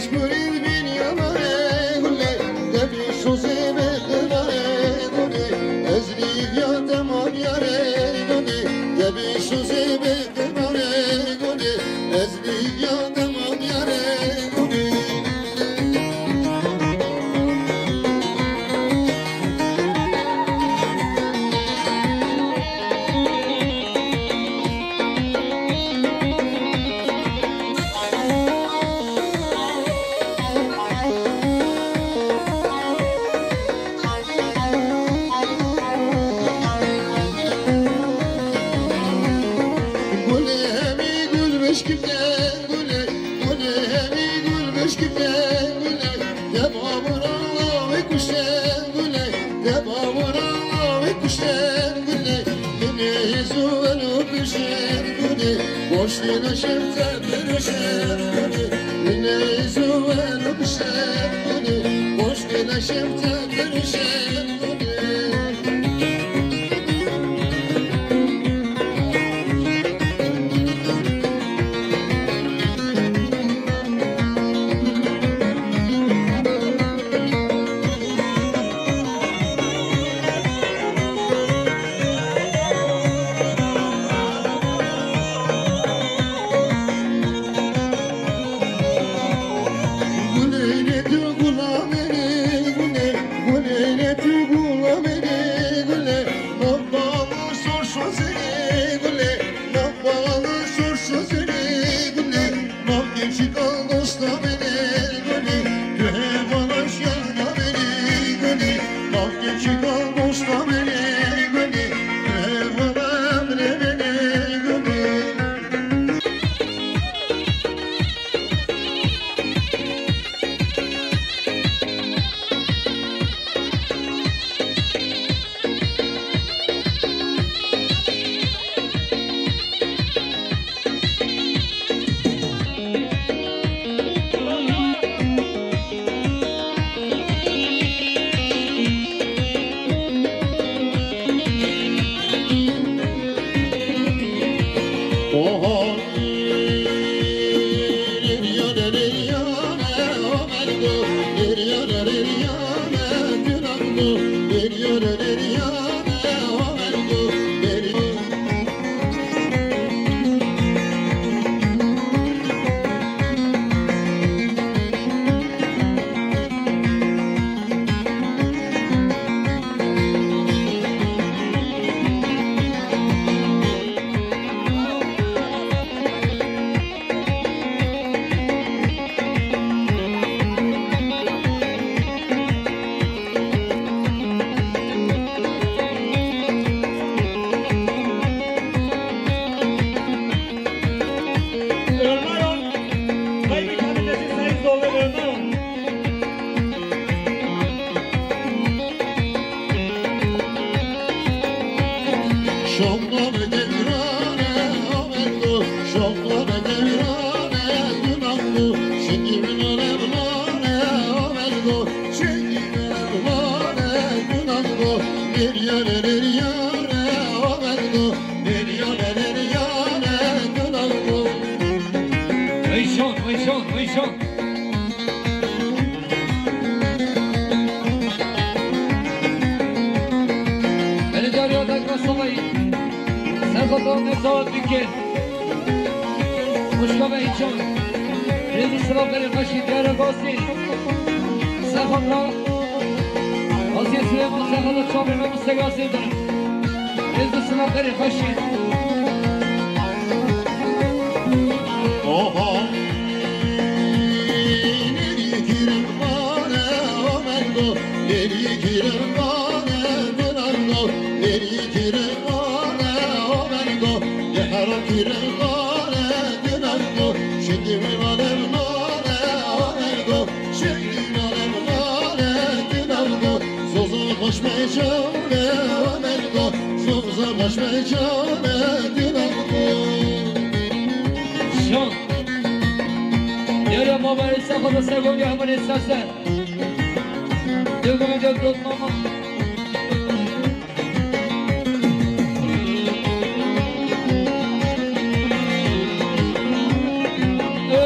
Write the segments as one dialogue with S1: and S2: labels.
S1: مشغولید بین یاماره گله دبی شوزه بخناره گله از لیبیا تمام یاره گله دبی شوزه بخناره گله از لیبیا تمام یاره گله Boşluğuna şefter dönüşer Yine izuvelu kuşlar Boşluğuna şefter dönüşer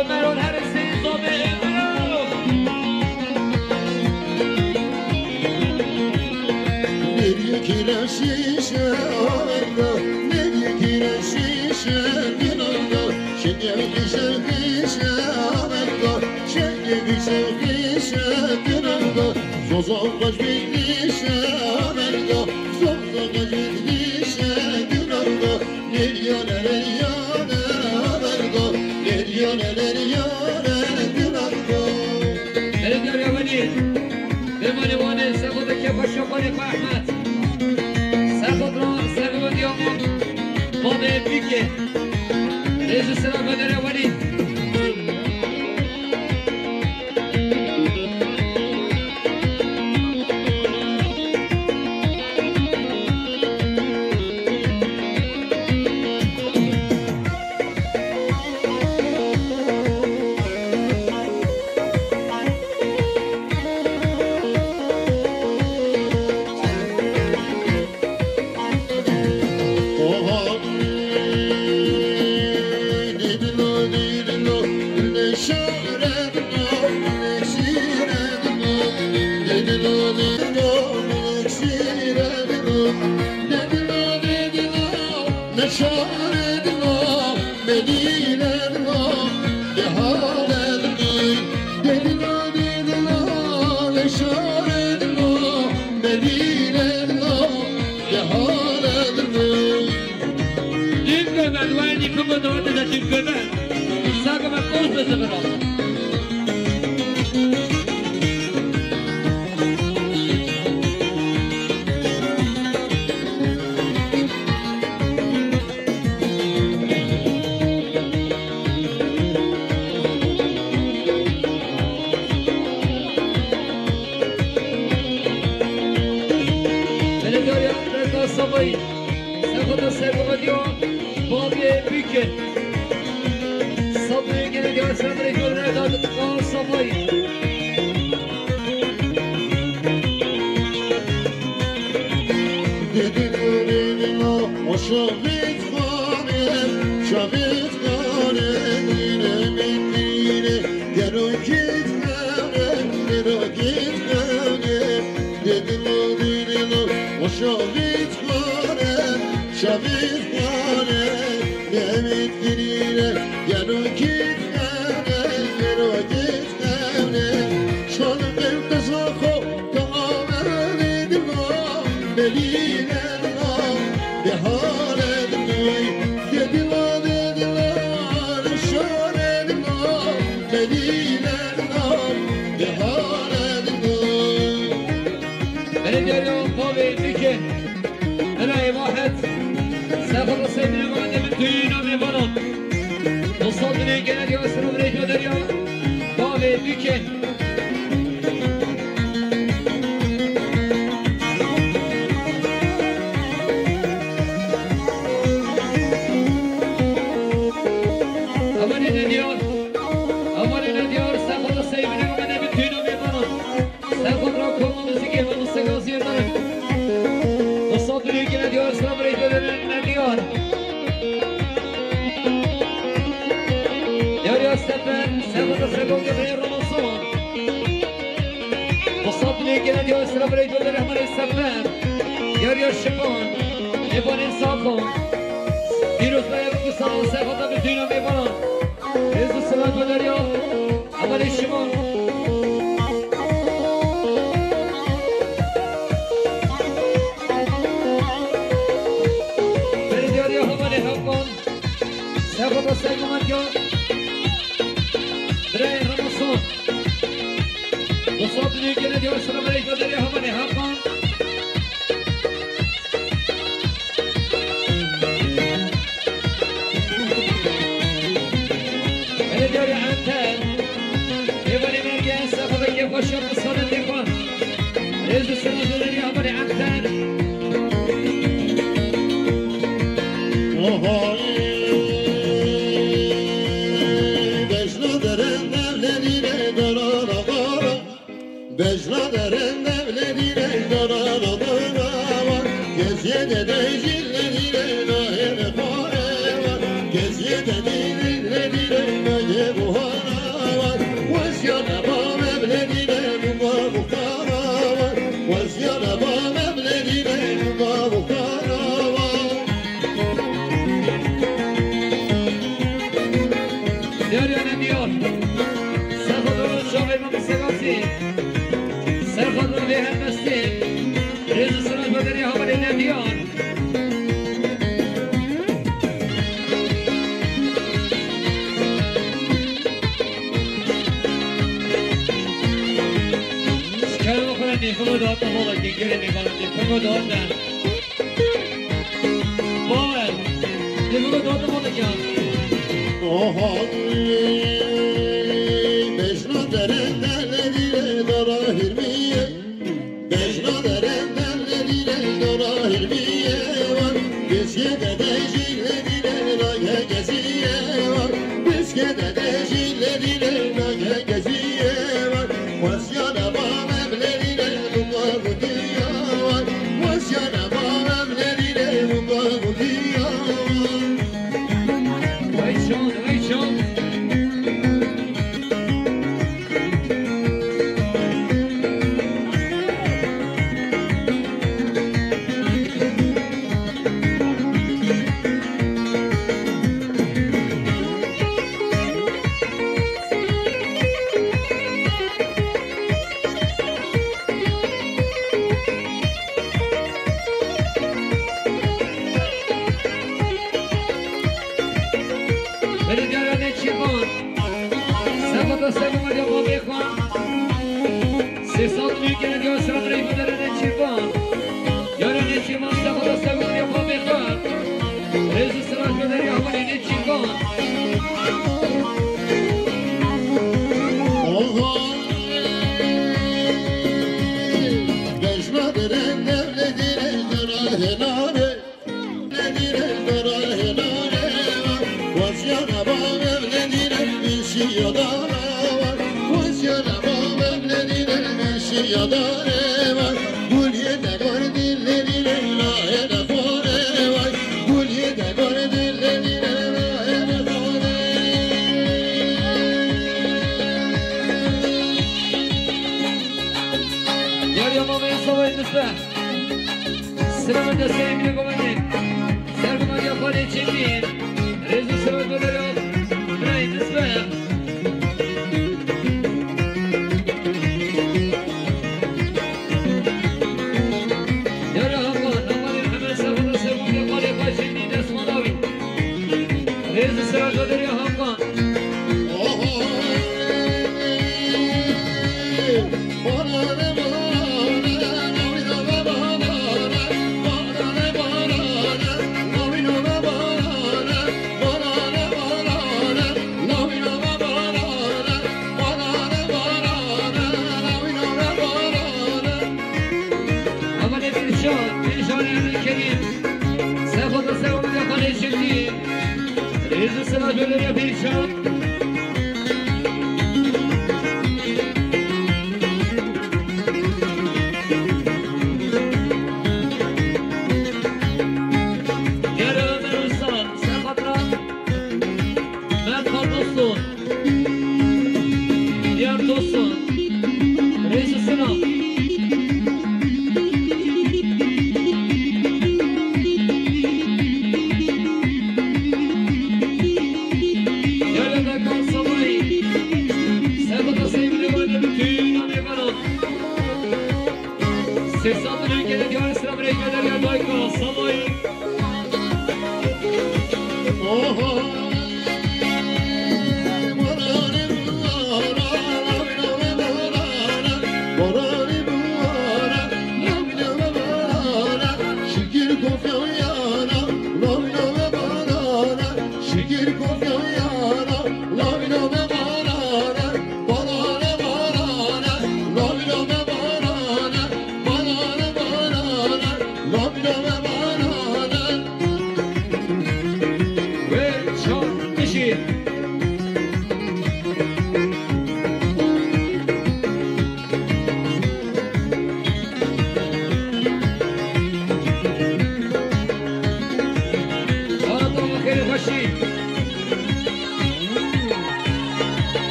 S2: Ömer ol her şeyi sobe Ömer
S1: زوقش بیلیشه آمرگا زوقش بیلیشه گنارگا لیلیانه لیلیانه آمرگا لیلیانه لیلیانه گنارگا
S2: برید داری آمانی بمانی وانه سخوده که باشو خانه فهمت سخود را سخود دیامون بابه بیکه ریزو سلام داری آمانی سر خود رو بانی خود داد نمالا که گره میبرندی خود داد نه باور خود داد نمالا که
S1: بجنا درندن دیره دارا هرمیه بجنا درندن دیره دارا هرمیه بسکه ددجیل دیره راه گزیه بسکه ددجیل دیره راه گزیه واسیانا بامم دیره بگو بودیا واسیانا بامم دیره بگو بودیا
S2: ویچون ویچون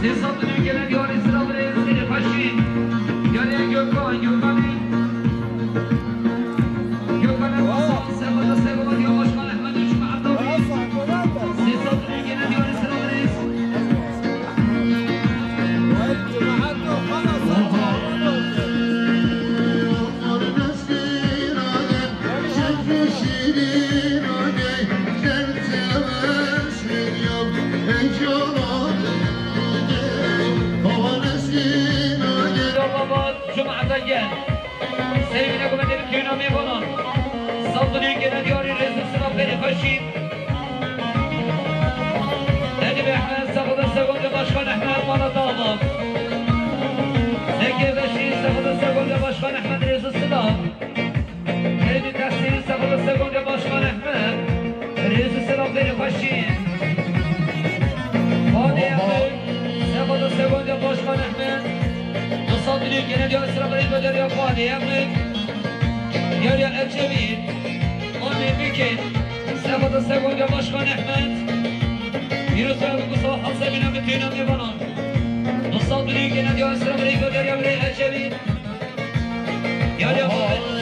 S2: Sesatını gelen diyor İslam'ın ezini faşin. Gelen Gökhan, Gökhan'ı. Gökhan'ı basın. Sevada sevada diyor Başkan Ahmet Üçme Abdavi. Sesatını gelen diyor İslam'ın ezini. Cuma'dan gel. Sevgili komenderim düğüne meyvanan. Saldırıyı gelen diyor rezil sınavları faşin. Nedi be Ahmet Sakıda Segonda Başkan Ahmet Mala Dağlam. Zeki Beşi Sakıda Segonda Başkan Ahmet rezil sınav. Nedi Tahsin Sakıda Segonda Başkan Ahmet rezil sınavları faşin. Hadi Ahmet Sakıda Segonda Başkan Ahmet. Saldırıyı gene diyor sıraları gönder ya Fadi Emlik. Diyor ya Ercemil. Amin Bikin. Sevada Segonda Başkan Ahmet. Yunus ve Mustafa Hasebine bütün ömrü bana. Saldırıyı gene diyor sıraları gönder ya Ercemil. Diyor ya Fadi.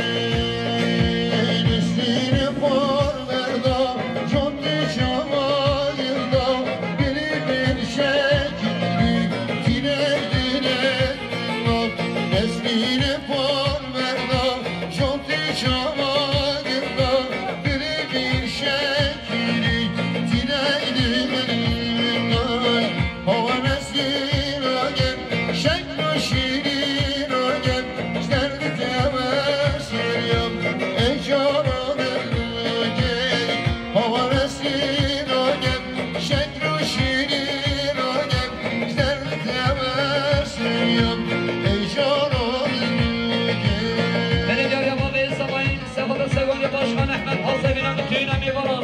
S2: Başkan Ahmet Hasebine bütün ömrü bana.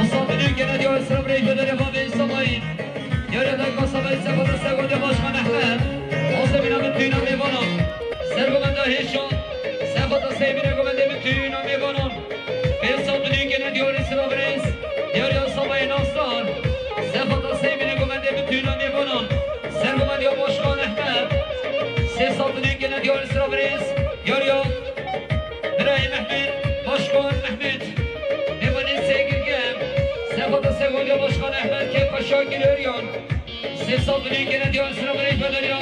S2: Musafirlik gene diyor sıraları gönder ya Fadi İsmail. Yarıda kasabayı Sevada Segonda Başkan Ahmet. Hasebine bütün ömrü bana. Sergomanda Heşan. Sevada Sevine Gomende bütün ömrü bana. Musafirlik gene diyor sıraları. Diyor ya Sabayı Nastar. Sevada Sevine Gomende bütün ömrü bana. Sergomanda Başkan Ahmet. Musafirlik gene diyor sıraları. Diyor ya İbrahim Ahmet. Başkan Ahmet, Eman'ın sevgilgem, Sevada Segonda Başkan Ahmet ki paşa geliyor. Ses aldığını gene diyor sıraları gönderiyor.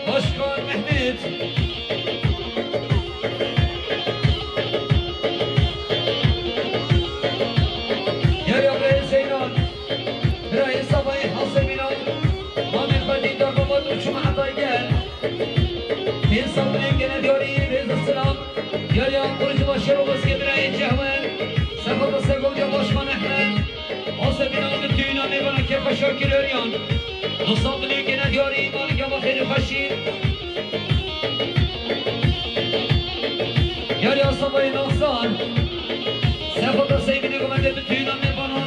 S2: Başkan Ahmet. Yarı Abraham Seynan, Birayı Sabayı Haseminan, Mahmet Fadi Darbabat Uçma Hatay gel. Ses aldığını gene diyor iyi Reza Sınav. Yarı Kurucu Başar Olası Birayı Cehmen, Sevada Segonda Başkan Ahmet. Haseminan bütün ömrü bana ki paşa geliyor. Dostlarını gene diyor imanı gavaferi faşin. Yarı Sabayı Nasar, Sevada Sevini Gomende bütün ömrü bana.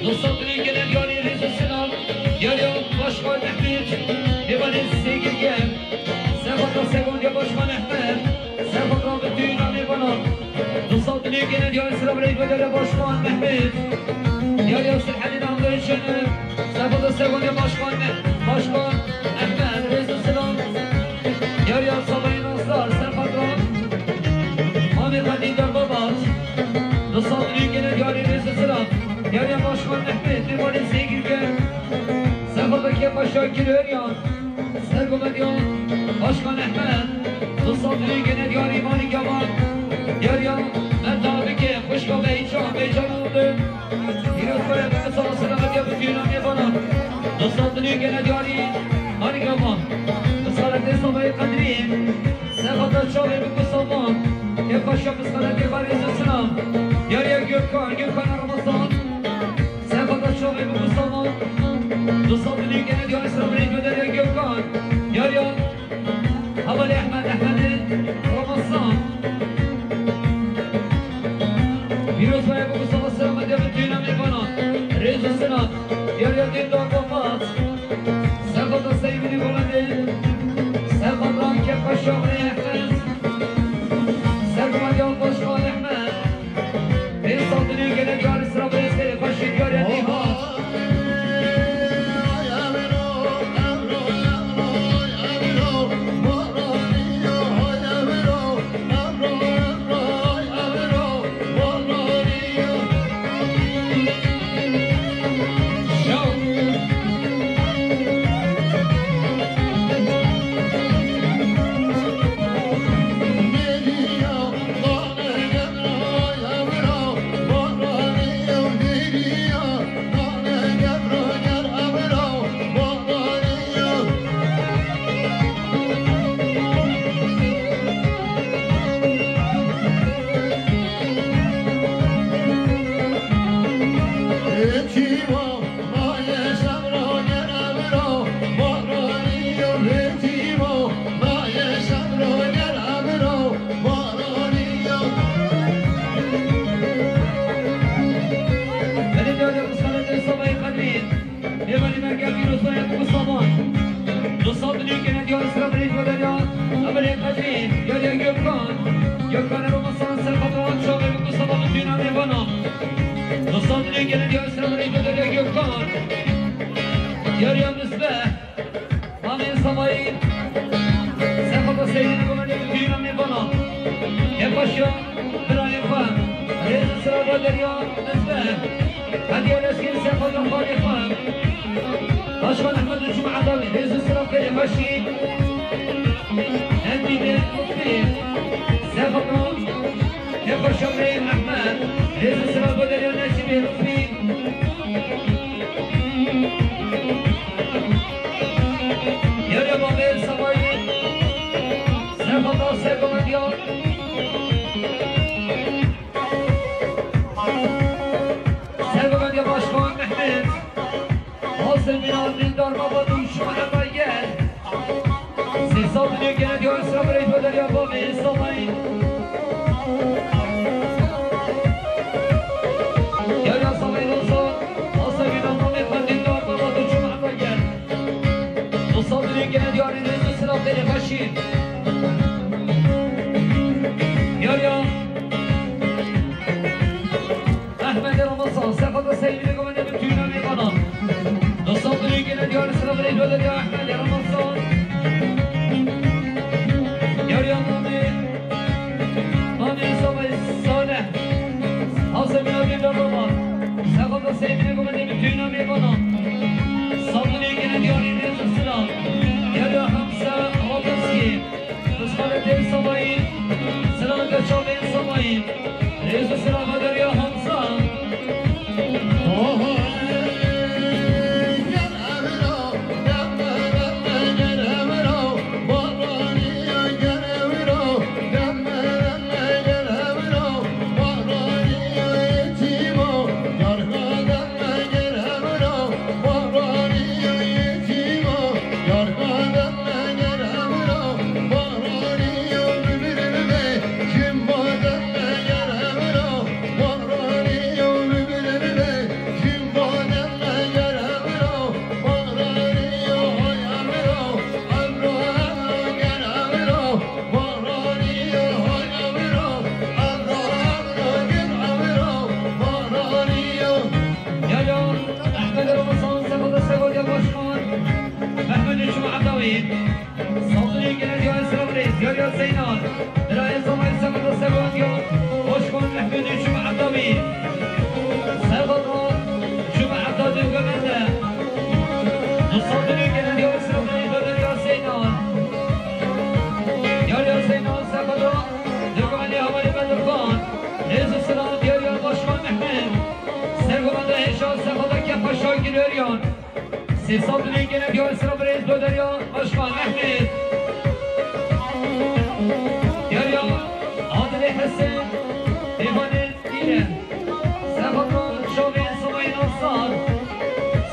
S2: Dostlarını gene diyor Reza Sınav. Yarı Başkan Ahmet, Eman'ın sevgilgem, Sevada Segonda Başkan Ahmet. Sevada bütün ömrü bana. Dostlarını gene diyor sıraları gönderiyor Başkan Mehmet. Yarı Sırhalin Anlayışını. Sevada Segonda Başkan Ahmet Reza Sınav. Yarı Sabayı Nasar Serpatron. Mahmet Hadi Darbabat. Dostlarını gene diyor Reza Sınav. Yarı Başkan Mehmet Eman'ın sevgilgem. Sevada Paşa geliyor. Sergoma diyor Başkan Ahmet. Dostlarını gene diyor imanı gavaferi. Yarıya ben tabi ki Kuşka Beycan oldu. Yunus böyle bir sağlasına diye bütün ömrü bana. Dostlarını gene diyor hani gavaferi. Iskarate Sabayı Kadri. Sevada Çavi bir kusalman. Hep başka ıskarate Paris'e sınav. Yarıya Gökhan Ramazan. Sevada Çavi bir kusalman. Dostlarını gene diyor sıraları gönderiyor Gökhan. Yarıya Havali Ahmet'in Ramazan. Yunus Bey bu Mustafa Sıram'a diye bütün ömrü bana. Reza Sınav. Yarıya Dindar Bafat. Sevada Sevini Gomende. Sevada Kepaşa Ahmet. Sevada Başkan Ahmet. Bir saldırıyı gene diyor sıra ve eskeri faşin göre Nihat. پاشو برای خواهم ریز سرا با دریا نزبه هدیه لسکین سفاد خواهی خواهم باشخان احمد رجوم عدوی ریز سرا بری باشی هندیده مطفیل سفاد نام پاشو برای احمد ریز سرا با دریا نسیبه لطفی یاری بابه سوایی سفاد سرگومن دیار سرگومن دیار باشخان محمد حاصل بینار دیندار بابا دوشو حبایه سی سال دنیا گنه دیار سرا برای دو دریا بابه سوایی یاری سوایی دوستا حاصل بینار محمد دیندار بابا دوشو حبایه دو سال دنیا گنه دیاری ریز سرا بری باشید یاریا احمد رمضان سفاد سیدی گمنده به توینا میکنم دوستان بروی گنه دیار سلام بری دو دریا احمد رمضان یاریا مامی سوای صالح حاصل میابی درمان سفاد سیدی گمنده به توینا میکنم صابونی گنه دیاری ریز سلام یاریا حمزه حافظی دوستان دل سوایی سلام گچابه سوایی ریز سلام دریا حمزه سیصد لیگن دیار سلام بریز دو دریا باشخان احمد یاریا عادل حسن دیوان دیره سفاد شاوین سمایی نصار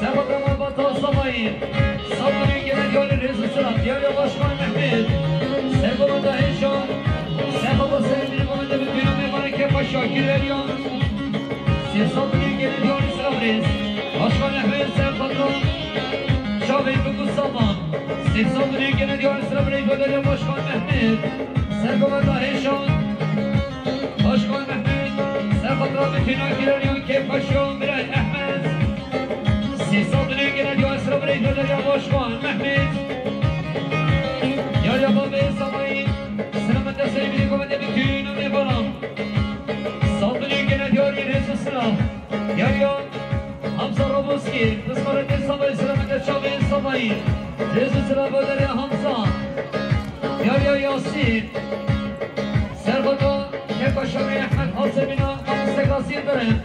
S2: سفاد مرباطا سمایی صد لیگن دیار ریز سلام یاریا باشخان احمد سفاد دهشان سفاد سیدی گمنده به بینا میمانه که پاشاکی دریا سیصد لیگن دیار سلام بریز باشخان احمد سفاد شاوی بگو سامان سیصد لیگن دیار سلام بری دو دریا باشخان محمد سرگومن داهشان باشخان محمد سرخط را به کنار گیرانیان که پاشان برای احمد سیصد لیگن دیار سلام بری دو دریا باشخان محمد یاریا بابه سامایی سلامت سیبیلی گمنده به کنار میبارم صد لیگن دیار ریز سلام یاریا حمزه روبوسکی دستمارد سامایی سلامت شاوی سامایی ریز سلام دریا حمزه یاریا یاسین سرباتا که باشامی احمد حاصل بینا مستقاسی دارم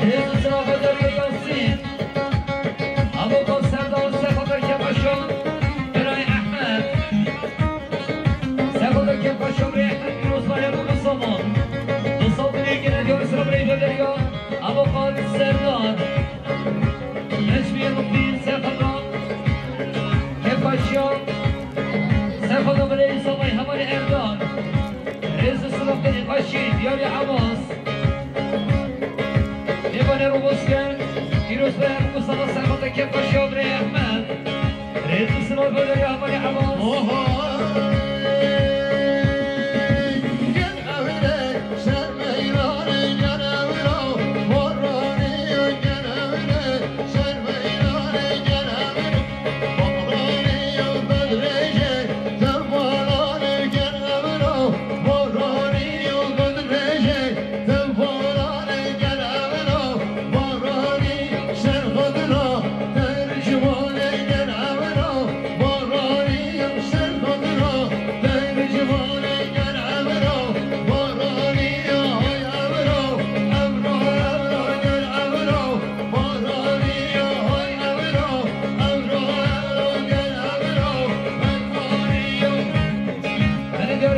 S2: ریز سلام دریا یاسین ابوبکر سردار سرباتا که باشام برای احمد سرباتا که باشامی احمد روزمانی بگو سامان دوستان دیگه دیار سلام دریا ابوبکر سردار نجمی ربی سرباتا که باشام سرخوضا برای سامای همان اردان ریز سلام کنی باشید یاری عباس دیوان رو بسکن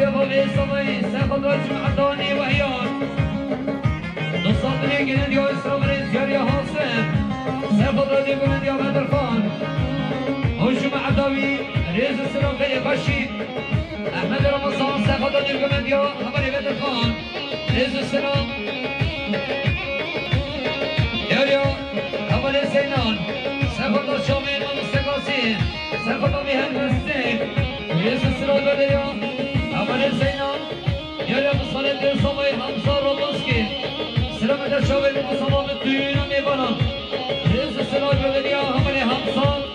S2: يا بابي صبي ساخذ وجه عطاني وعيان نصطني جند يا إسرائيل يا حسن ساخذ ردي جند يا بدر خان هجوم عدوي رئيس السلام في بشير أحمد رمضان ساخذ ردي جند يا خبري بدر خان رئيس السلام يا خبري سينان ساخذ الشامين ومستقاسين ساخذ مهن السيف رئيس السلام بدر يا خبري سينان يا مصالح الصبي همسا روبوسكي سلامة الشوال المصابة الدين ميبانا رئيس السلام بدر يا خبري همسا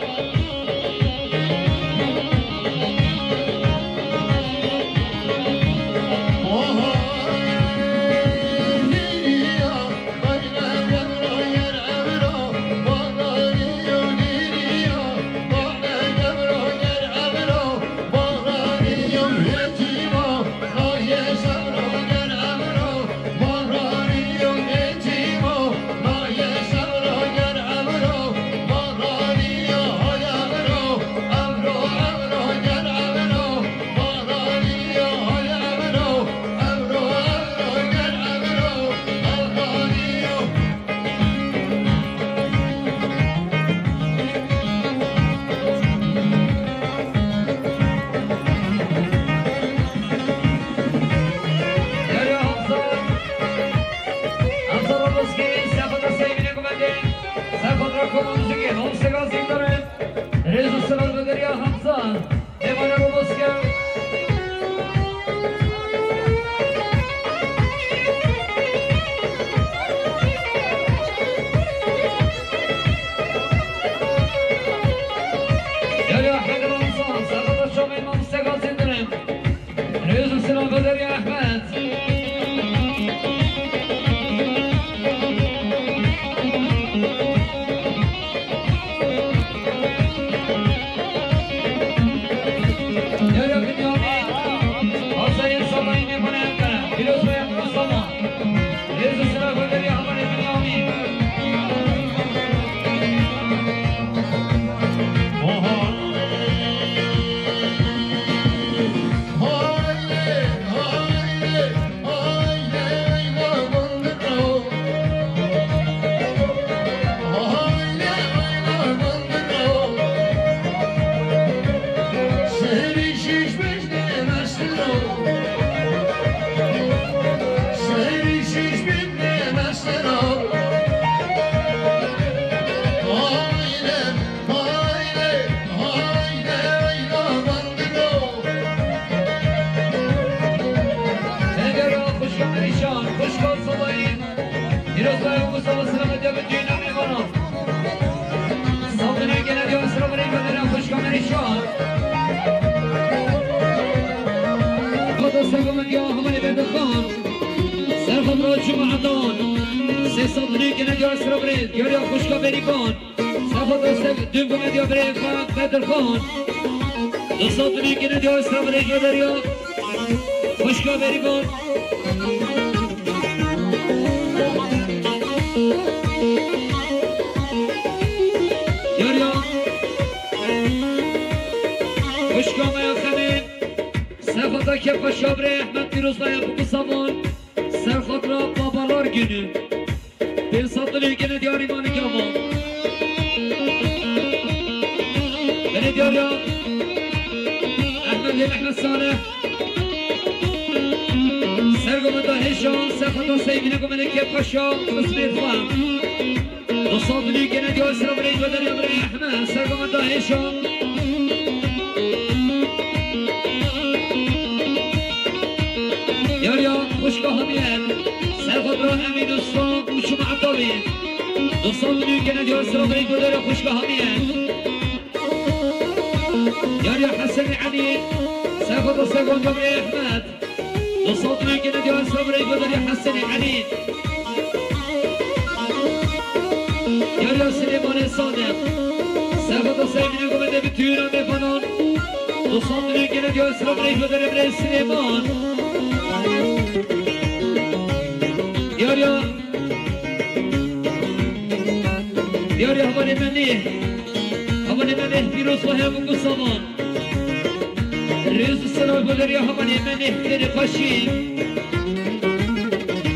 S2: ريز السلام بدر يا هبني من احتري خشين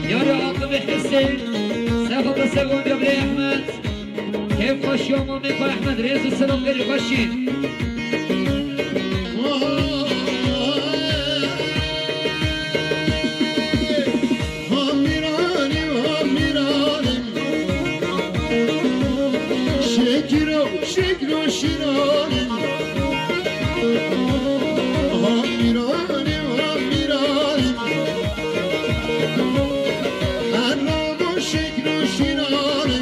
S2: يا عاقب حسين ساخد السجود يا بلي احمد كيف خش يوم امك احمد ريز السلام بدر خشين
S1: شكرو شيراني هاميراني هاميراني حرام شكرو شيراني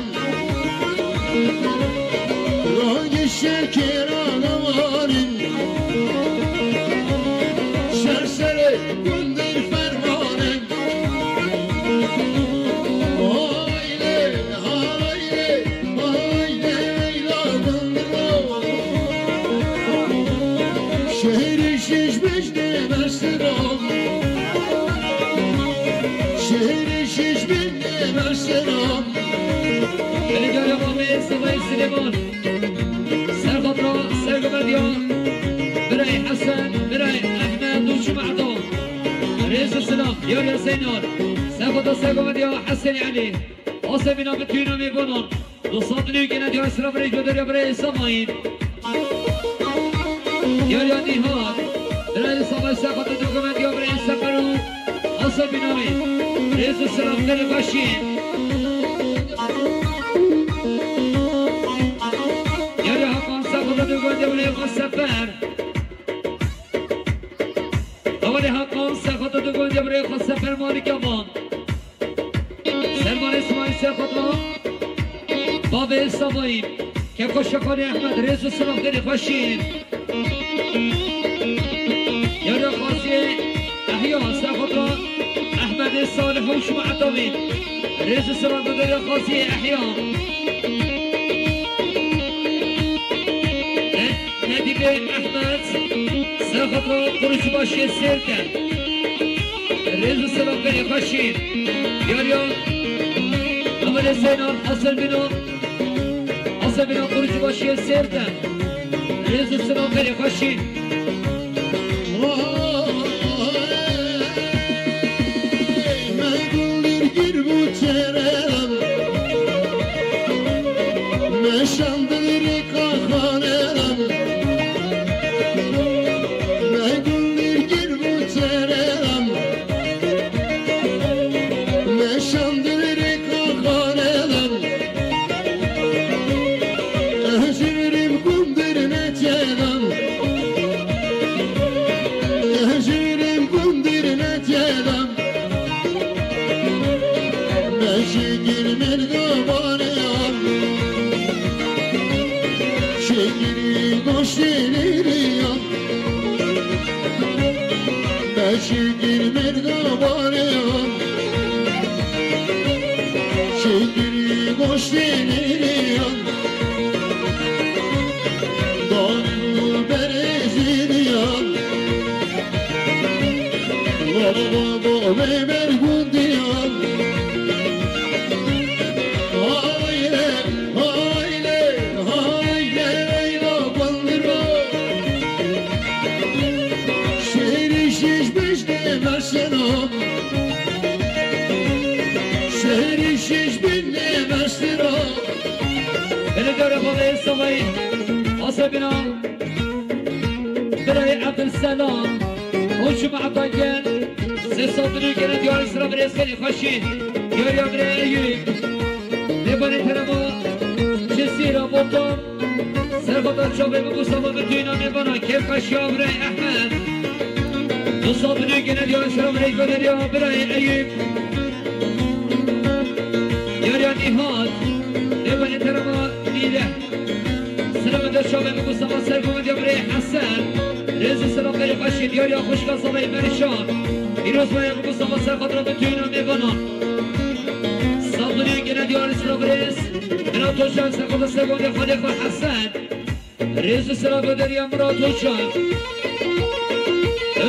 S1: راي شكر آنواني سرسره گندر فرماني شهر شش بجنه برسرام شهر شش بجنه برسرام
S2: رجال قومي صبي سليمان سرخطرة سرقمديان براي حسن براي احمد وشو معدوم رئيس السلام يا سينار سرخطرة سرقمديان حسن علي آسمينا بتوينا ميبونون لصادني كنا دي اسرا بريج بدر يا براي سماين يا نهار براي سماين سرخطرة سرقمديان براي سفرو آسمينا رئيس السلام كنا باشين دولي السفر أولي حقا سخط دقون جبري خو السفر مالك أمان سلمان اسماعيل سخط ما باب السمايم كيف شكري أحمد رئيس السلام دني خشين يا خاصي أحيان سخط أحمد الصالح وش معتمين رئيس السلام دني خاصي أحيان بين احمد ساخطرو قرش باشي السيركة الرئيس السلام كان يخشين ياريو اول السينار حصل بنو قرش باشي السيركة الرئيس السلام كان يخشين
S1: ما قولير قربو ترم ما شندري قاخانرم شکر مردابانم شکری گشتنیم دانو برزیدیم بابا ببرگوندیم hayle hayle hayle hayla bandırma şehri şişmiş demezsin şehri şişmiş demezsin
S2: beni göre balayı salayı asabına برای عبدالسلام خوش معطا گل سه صادنی گل دیار سرا بریز کنی خوشید دیار یا بری ایوب نبانی ترما جسی را بودم سر خدا چابه بگو سبا بتوینا نبانا کف خوشی آبرای احمد دو صادنی گل دیار سرا بریز کنی دیار برای ایوب دیار یا نیهاد نبانی ترما نیده سلام در شابه بگو سبا سر کمد یا برای حسن رئیس السلام خیلی خوشید یا خوشگاه صبای مریشان ایروز باید بگو سبا سر خود را به توینا میبانم صادنی گنه دیار اسلام رئیس بنا توشان سر خود سرگونی خالق و حسن رئیس السلام در یا مرا توشان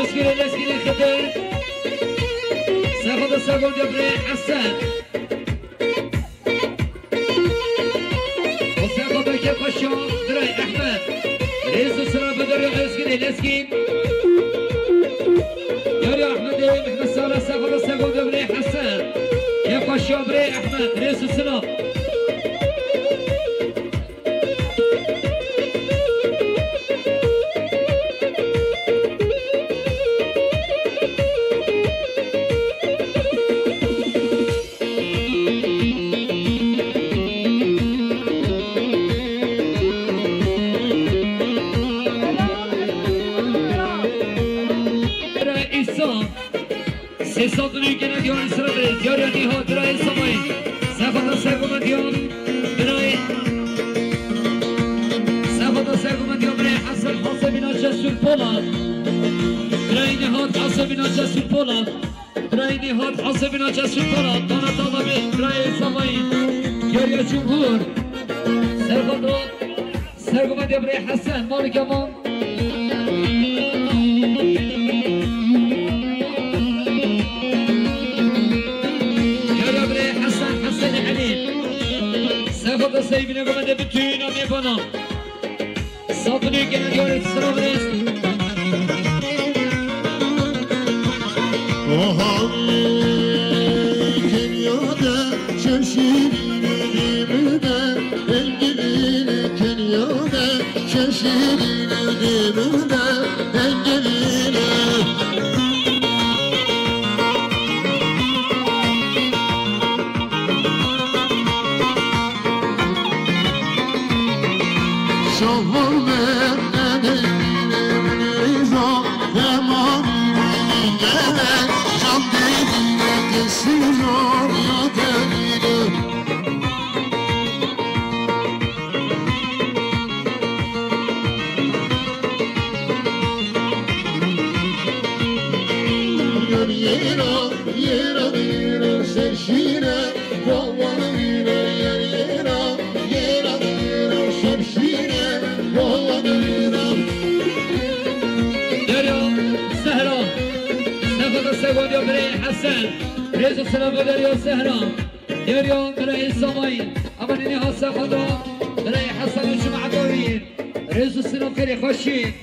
S2: اسکیلی خطر سر خود سرگونی برای حسن و سر خود که خوشان برای احمد رئيس السلام بدر اسكين دریا احمدی محمد ساله سفر سگود بری حسن یا پاشا بری احمد رئیس السلام سیستانی که ندیان سر برید دیاری ها درای سمایی سفت سرگومندیان درای سفت سرگومندیان برای حسن حسابی ناچسون پولاد درای نهاد حسابی ناچسون پولاد درای نهاد حسابی ناچسون پولاد دانا طالبی درای سمایی دیاری جمهور سرگومند سرگومندیان برای حسن مالک امان سفت سیبینه گمنده بتوینا میبانا ساتونی که ندیارید سلام ریست
S1: آهای کنیاده شمشیرینه دیمده انگلیل کنیاده شمشیرینه دیمده انگلیله
S2: سگودیا برای حسن رئیس السلام دریا سهران دریا برای سامایی اما نینی ها سفدا برای حسن و جمع دارین رئیس السلام کری خوشی